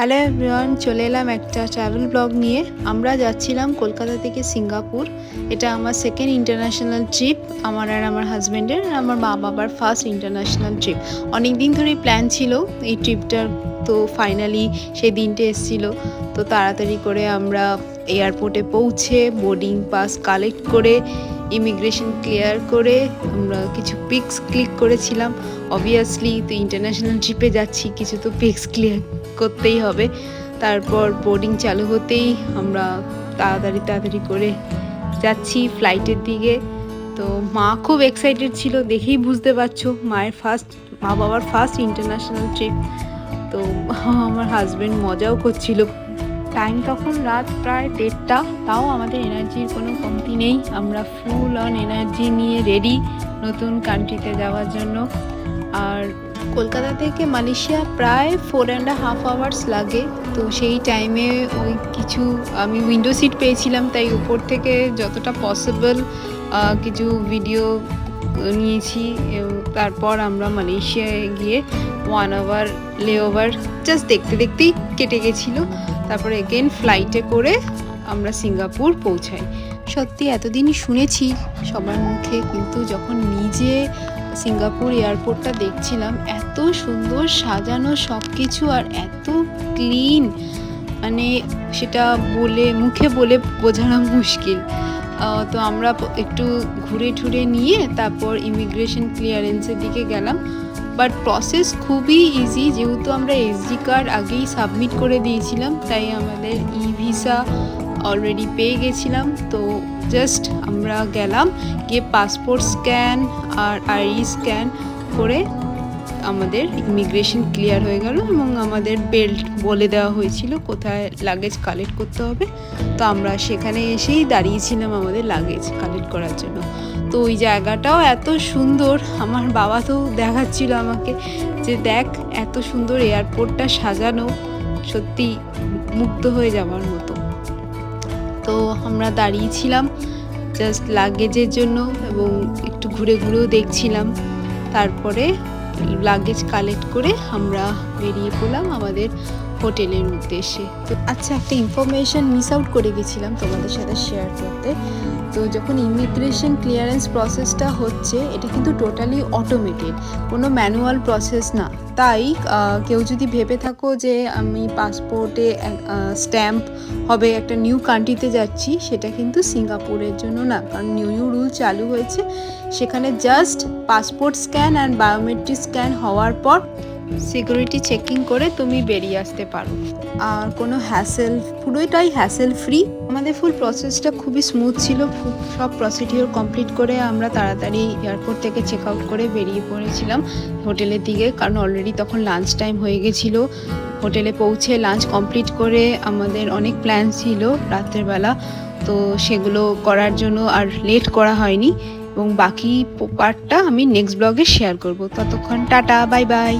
Hello everyone, চলে এলাম একটা ট্রাভেল ব্লগ নিয়ে। আমরা যাচ্ছিলাম কলকাতা থেকে সিঙ্গাপুর। এটা আমার সেকেন্ড ইন্টারন্যাশনাল ট্রিপ, আমার আর আমার হাজব্যান্ডের আর আমার মা বাবার ফার্স্ট ইন্টারন্যাশনাল ট্রিপ। অনেক দিন ধরেই প্ল্যান ছিল এই ট্রিপটার, তো ফাইনালি সেই দিনটা এসেছিল। তো তাড়াতাড়ি করে আমরা এয়ারপোর্টে পৌঁছে বোর্ডিং পাস কালেক্ট করে ইমিগ্রেশন ক্লিয়ার করে আমরা কিছু পিকস ক্লিক করেছিলাম। অবভিয়াসলি তো ইন্টারন্যাশনাল ট্রিপে যাচ্ছি, কিছু তো পিকস ক্লিয়ার করতেই হবে। তারপর বোর্ডিং চালু হতেই আমরা তাড়াতাড়ি করে যাচ্ছি ফ্লাইটের দিকে। তো মা খুব এক্সাইটেড ছিল, দেখেই বুঝতে পারছো মা বাবার ফার্স্ট ইন্টারন্যাশনাল ট্রিপ। তো আমার হাজব্যান্ড মজাও করছিল। টাইম তখন রাত প্রায় 1:30, তাও আমাদের এনার্জির কোনো কমতি নেই। আমরা ফুল অন এনার্জি নিয়ে রেডি নতুন কান্ট্রিতে যাওয়ার জন্য। আর কলকাতা থেকে মালয়েশিয়া প্রায় 4.5 আওয়ার্স লাগে। তো সেই টাইমে আমি উইন্ডো সিট পেয়েছিলাম, তাই উপর থেকে যতটা পসিবল কিছু ভিডিও নিয়েছি। তারপর আমরা মালয়েশিয়ায় গিয়ে 1 আওয়ার লেওভার জাস্ট দেখতেই কেটে গেছিলো। তারপরে এগেন ফ্লাইটে করে আমরা সিঙ্গাপুর পৌঁছাই। সত্যি এতদিনই শুনেছি সবার মুখে, কিন্তু যখন নিজে সিঙ্গাপুর এয়ারপোর্টটা দেখছিলাম, এত সুন্দর সাজানো সব কিছু আর এত ক্লিন, মানে সেটা মুখে বলে বোঝানো মুশকিল। তো আমরা একটু ঘুরে ঠুরে নিয়ে তারপর ইমিগ্রেশন ক্লিয়ারেন্সের দিকে গেলাম। বাট প্রসেস খুবই ইজি, যেহেতু আমরা এসডি কার্ড আগেই সাবমিট করে দিয়েছিলাম, তাই আমাদের ভিসা অলরেডি পেয়ে গেছিলাম। তো জাস্ট আমরা গেলাম, গিয়ে পাসপোর্ট স্ক্যান আর আইডি স্ক্যান করে আমাদের ইমিগ্রেশন ক্লিয়ার হয়ে গেল এবং আমাদের বেল্ট বলে দেওয়া হয়েছিল কোথায় লাগেজ কালেক্ট করতে হবে। তো আমরা সেখানে এসেই দাঁড়িয়েছিলাম আমাদের লাগেজ কালেক্ট করার জন্য। তো ওই জায়গাটাও এত সুন্দর, আমার বাবা তো দেখাচ্ছিল আমাকে যে দেখ এত সুন্দর এয়ারপোর্টটা সাজানো, সত্যি মুগ্ধ হয়ে যাওয়ার মতো। তো আমরা দাঁড়িয়েছিলাম জাস্ট লাগেজের জন্য এবং একটু ঘুরেও দেখছিলাম। তারপরে লাগেজ কালেক্ট করে আমরা বেরিয়ে পড়লাম আমাদের হোটেলের উদ্দেশ্যে। তো আচ্ছা, একটা ইনফরমেশন মিস আউট করে গেছিলাম তোমাদের সাথে শেয়ার করতে। তো যখন ইমিগ্রেশন ক্লিয়ারেন্স প্রসেসটা হচ্ছে, এটা কিন্তু টোটালি অটোমেটেড, কোনো ম্যানুয়াল প্রসেস না। তাই কেউ যদি ভেবে থাকো যে আমি পাসপোর্টে স্ট্যাম্প হবে একটা নিউ কান্ট্রিতে যাচ্ছি, সেটা কিন্তু সিঙ্গাপুরের জন্য না, কারণ নিউ রুল চালু হয়েছে। সেখানে just passport scan and biometric scan হওয়ার পর সিকিউরিটি চেকিং করে তুমি বেরিয়ে আসতে পারো। আর কোনো পুরোটাই হ্যাসেল ফ্রি। আমাদের ফুল প্রসেসটা খুবই স্মুথ ছিল। সব প্রসিডিওর কমপ্লিট করে আমরা তাড়াতাড়ি এয়ারপোর্ট থেকে চেক আউট করে বেরিয়ে পড়েছিলাম হোটেলের দিকে, কারণ অলরেডি তখন লাঞ্চ টাইম হয়ে গেছিলো। হোটেলে পৌঁছে লাঞ্চ কমপ্লিট করে আমাদের অনেক প্ল্যান ছিল রাতের বেলা, তো সেগুলো করার জন্য আর লেট করা হয়নি। এবং বাকি পার্টটা আমি নেক্সট ব্লগে শেয়ার করব। ততক্ষণ টাটা, বাই বাই।